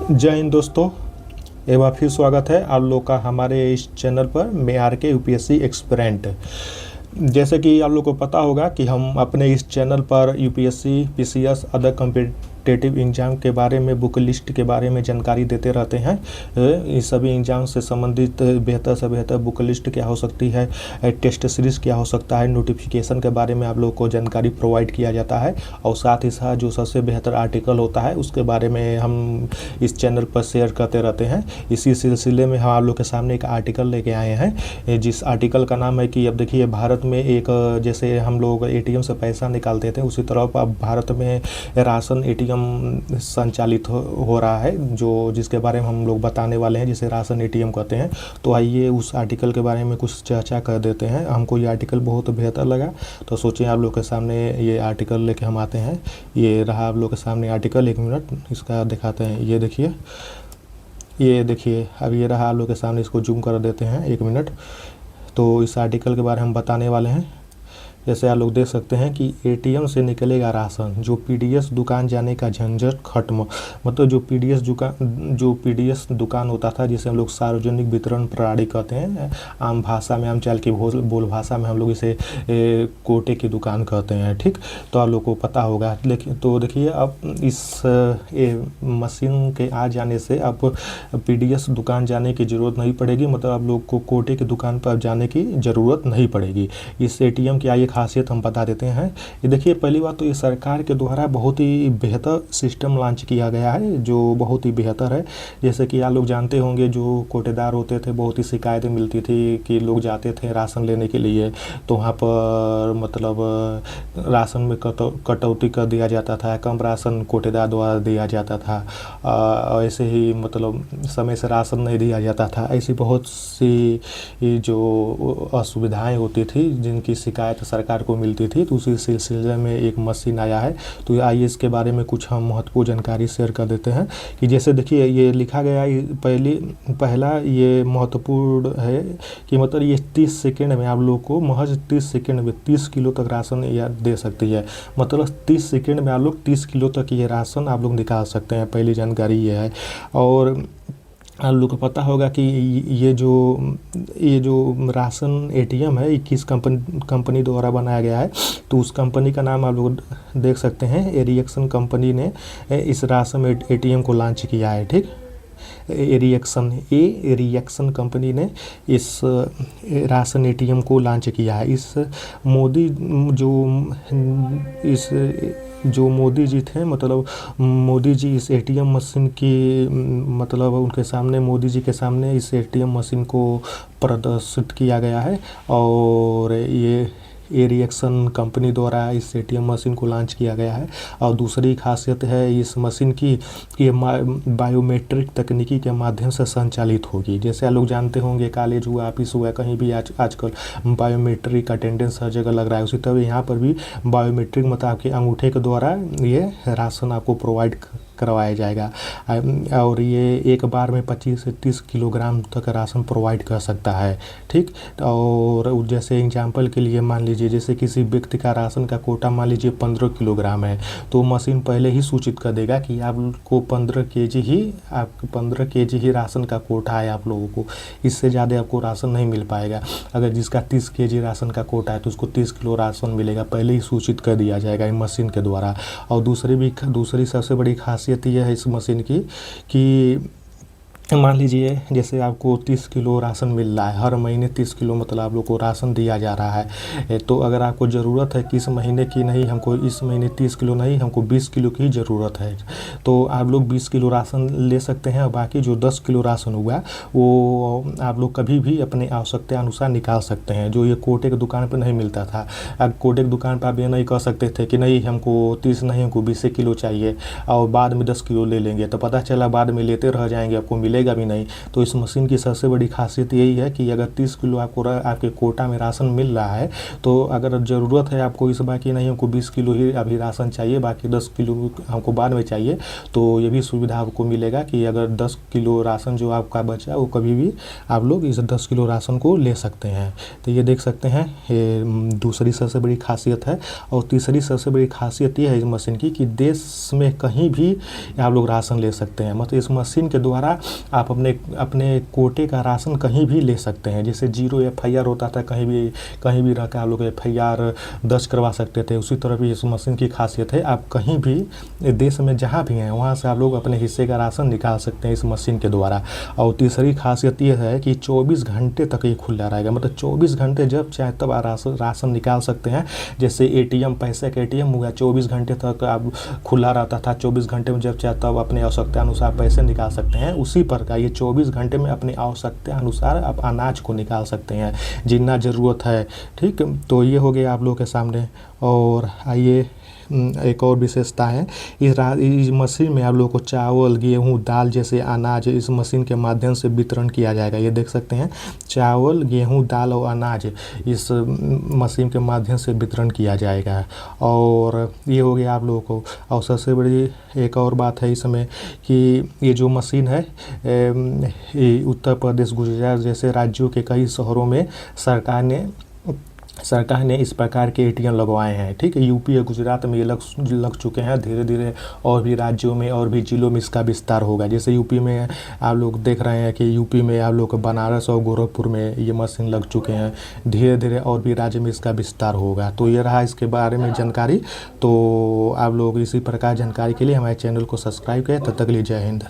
जय हिंद दोस्तों। एक बार फिर स्वागत है आप लोग का हमारे इस चैनल पर। मैं आर के यूपीएससी एक्सपेरेंट। जैसे कि आप लोग को पता होगा कि हम अपने इस चैनल पर UPSC, PCS, other competitive exam के बारे में, बुक लिस्ट के बारे में जानकारी देते रहते हैं। इस सभी एग्जाम से संबंधित बेहतर से बेहतर बुक लिस्ट क्या हो सकती है, टेस्ट सीरीज़ क्या हो सकता है, नोटिफिकेशन के बारे में आप लोग को जानकारी प्रोवाइड किया जाता है। और साथ ही साथ जो सबसे बेहतर आर्टिकल होता है उसके बारे में हम इस चैनल पर शेयर करते रहते हैं। इसी सिलसिले में हम आप लोग के सामने एक आर्टिकल लेके आए हैं, जिस आर्टिकल का नाम है कि अब देखिए भारत में एक, जैसे हम लोग एटीएम से पैसा निकालते थे उसी तरह अब भारत में राशन एटीएम संचालित हो रहा है, जो जिसके बारे में हम लोग बताने वाले हैं, जिसे राशन एटीएम कहते हैं। तो आइए उस आर्टिकल के बारे में कुछ चर्चा कर देते हैं। हमको ये आर्टिकल बहुत बेहतर लगा तो सोचिए आप लोग के सामने ये आर्टिकल लेके हम आते हैं। ये रहा आप लोग के सामने आर्टिकल, एक मिनट इसका दिखाते हैं। ये देखिए अब ये रहा आप लोग के सामने, इसको जूम कर देते हैं, एक मिनट। तो इस आर्टिकल के बारे में हम बताने वाले हैं। जैसे आप लोग देख सकते हैं कि एटीएम से निकलेगा राशन, जो पीडीएस दुकान जाने का झंझट खत्म। मतलब जो पीडीएस दुकान होता था, जिसे हम लोग सार्वजनिक वितरण प्रणाली कहते हैं, आम भाषा में, आम चाल की बोल भाषा में हम लोग इसे कोटे की दुकान कहते हैं। ठीक, तो आप लोग को पता होगा। लेकिन तो देखिए अब इस मशीन के आ जाने से अब पीडीएस दुकान जाने की ज़रूरत नहीं पड़ेगी। मतलब आप लोग को कोटे की दुकान पर जाने की ज़रूरत नहीं पड़ेगी। इस एटीएम की आइए खासियत हम बता देते हैं। ये देखिए, पहली बात तो ये सरकार के द्वारा बहुत ही बेहतर सिस्टम लॉन्च किया गया है, जो बहुत ही बेहतर है। जैसे कि आप लोग जानते होंगे, जो कोटेदार होते थे बहुत ही शिकायतें मिलती थी कि लोग जाते थे राशन लेने के लिए तो वहाँ पर मतलब राशन में कटौती कर दिया जाता था, कम राशन कोटेदार द्वारा दिया जाता था। ऐसे ही मतलब समय से राशन नहीं दिया जाता था। ऐसी बहुत सी जो असुविधाएं होती थी जिनकी शिकायत सरकार को मिलती थी। तो उसी सिलसिले में एक मशीन आया है। तो आइए इसके बारे में कुछ हम महत्वपूर्ण जानकारी शेयर कर देते हैं। कि जैसे देखिए ये लिखा गया है, पहला ये महत्वपूर्ण है कि मतलब ये 30 सेकेंड में आप लोग को, महज 30 सेकेंड में 30 किलो तक राशन या दे सकती है। मतलब 30 सेकेंड में आप लोग 30 किलो तक ये राशन आप लोग निकाल सकते हैं। पहली जानकारी ये है। और आप लोग को पता होगा कि ये जो राशन एटीएम है, 21 कंपनी द्वारा बनाया गया है। तो उस कंपनी का नाम आप लोग देख सकते हैं, एरिक्सन कंपनी ने इस राशन एटीएम को लॉन्च किया है। ठीक, एरिक्सन कंपनी ने इस राशन एटीएम को लॉन्च किया है। जो मोदी जी थे, मतलब मोदी जी इस एटीएम मशीन की, मतलब उनके सामने, मोदी जी के सामने इस एटीएम मशीन को प्रदर्शित किया गया है। और ये एरिक्सन कंपनी द्वारा इस एटीएम मशीन को लॉन्च किया गया है। और दूसरी खासियत है इस मशीन की कि बायोमेट्रिक तकनीकी के माध्यम से संचालित होगी। जैसे आप लोग जानते होंगे, कॉलेज हुआ, ऑफिस हुआ, कहीं भी आजकल बायोमेट्रिक अटेंडेंस हर जगह लग रहा है। उसी तरह यहाँ पर भी बायोमेट्रिक, मतलब आपके अंगूठे के द्वारा ये राशन आपको प्रोवाइड करवाया जाएगा। और ये एक बार में 25 से 30 किलोग्राम तक राशन प्रोवाइड कर सकता है। ठीक, और जैसे एग्जाम्पल के लिए मान लीजिए, जैसे किसी व्यक्ति का राशन का कोटा मान लीजिए 15 किलोग्राम है, तो मशीन पहले ही सूचित कर देगा कि आपको 15 केजी ही राशन का कोटा है आप लोगों को, इससे ज़्यादा आपको राशन नहीं मिल पाएगा। अगर जिसका 30 केजी राशन का कोटा है तो उसको 30 किलो राशन मिलेगा, पहले ही सूचित कर दिया जाएगा इस मशीन के द्वारा। और दूसरी सबसे बड़ी खासियत यह है इस मशीन की कि मान लीजिए जैसे आपको 30 किलो राशन मिल रहा है, हर महीने 30 किलो मतलब आप लोग को राशन दिया जा रहा है। तो अगर आपको ज़रूरत है कि इस महीने की नहीं, हमको इस महीने 30 किलो नहीं, हमको 20 किलो की ज़रूरत है, तो आप लोग 20 किलो राशन ले सकते हैं। और बाकी जो 10 किलो राशन हुआ वो आप लोग कभी भी अपने आवश्यकता अनुसार निकाल सकते हैं, जो ये कोटे की दुकान पर नहीं मिलता था। अब कोटे की दुकान पर आप ये नहीं कह सकते थे कि नहीं हमको 30 नहीं, हमको 20 किलो चाहिए और बाद में 10 किलो ले लेंगे, तो पता चला बाद में लेते रह जाएंगे, आपको मिलेगा मिलेगा भी नहीं। तो इस मशीन की सबसे बड़ी खासियत यही है कि अगर 30 किलो आपको आपके कोटा में राशन मिल रहा है, तो अगर ज़रूरत है आपको इस बार की नहीं, हमको 20 किलो ही अभी राशन चाहिए, बाकी 10 किलो हमको बाद में चाहिए, तो ये भी सुविधा आपको मिलेगा कि अगर 10 किलो राशन जो आपका बचा वो कभी भी आप लोग इस 10 किलो राशन को ले सकते हैं। तो ये देख सकते हैं, ये दूसरी सबसे बड़ी खासियत है। और तीसरी सबसे बड़ी खासियत ये है इस मशीन की कि देश में कहीं भी आप लोग राशन ले सकते हैं। मतलब इस मशीन के द्वारा आप अपने कोटे का राशन कहीं भी ले सकते हैं। जैसे 0 FIR होता था, कहीं भी रह कर आप लोग FIR दर्ज करवा सकते थे, उसी तरह भी इस मशीन की खासियत है, आप कहीं भी देश में जहाँ भी हैं वहाँ से आप लोग अपने हिस्से का राशन निकाल सकते हैं इस मशीन के द्वारा। और तीसरी खासियत ये है कि 24 घंटे तक ये खुला रहेगा। मतलब 24 घंटे जब चाहे तब राशन निकाल सकते हैं। जैसे ATM, पैसे का ATM हुआ, 24 घंटे तक आप खुला रहता था, 24 घंटे में जब चाहे तब अपने आवश्यकता अनुसार पैसे निकाल सकते हैं। उसी प्रकार ये 24 घंटे में अपनी आवश्यकता अनुसार आप अनाज को निकाल सकते हैं जितना ज़रूरत है। ठीक, तो ये हो गया आप लोग के सामने। और आइए एक और विशेषता है इस मशीन में आप लोगों को चावल, गेहूं, दाल जैसे अनाज इस मशीन के माध्यम से वितरण किया जाएगा। ये देख सकते हैं, चावल, गेहूं, दाल और अनाज इस मशीन के माध्यम से वितरण किया जाएगा। और ये हो गया आप लोगों को। और सबसे बड़ी एक और बात है इसमें कि ये जो मशीन है उत्तर प्रदेश, गुजरात जैसे राज्यों के कई शहरों में सरकार ने इस प्रकार के ATM लगवाए हैं। ठीक है, यूपी और गुजरात में ये लग चुके हैं। धीरे धीरे और भी राज्यों में और भी जिलों में इसका विस्तार होगा। जैसे यूपी में आप लोग देख रहे हैं कि यूपी में आप लोग बनारस और गोरखपुर में ये मशीन लग चुके हैं। धीरे धीरे और भी राज्य में इसका विस्तार होगा। तो ये रहा इसके बारे में जानकारी। तो आप लोग इसी प्रकार जानकारी के लिए हमारे चैनल को सब्सक्राइब करें। तब तक के लिए जय हिंद।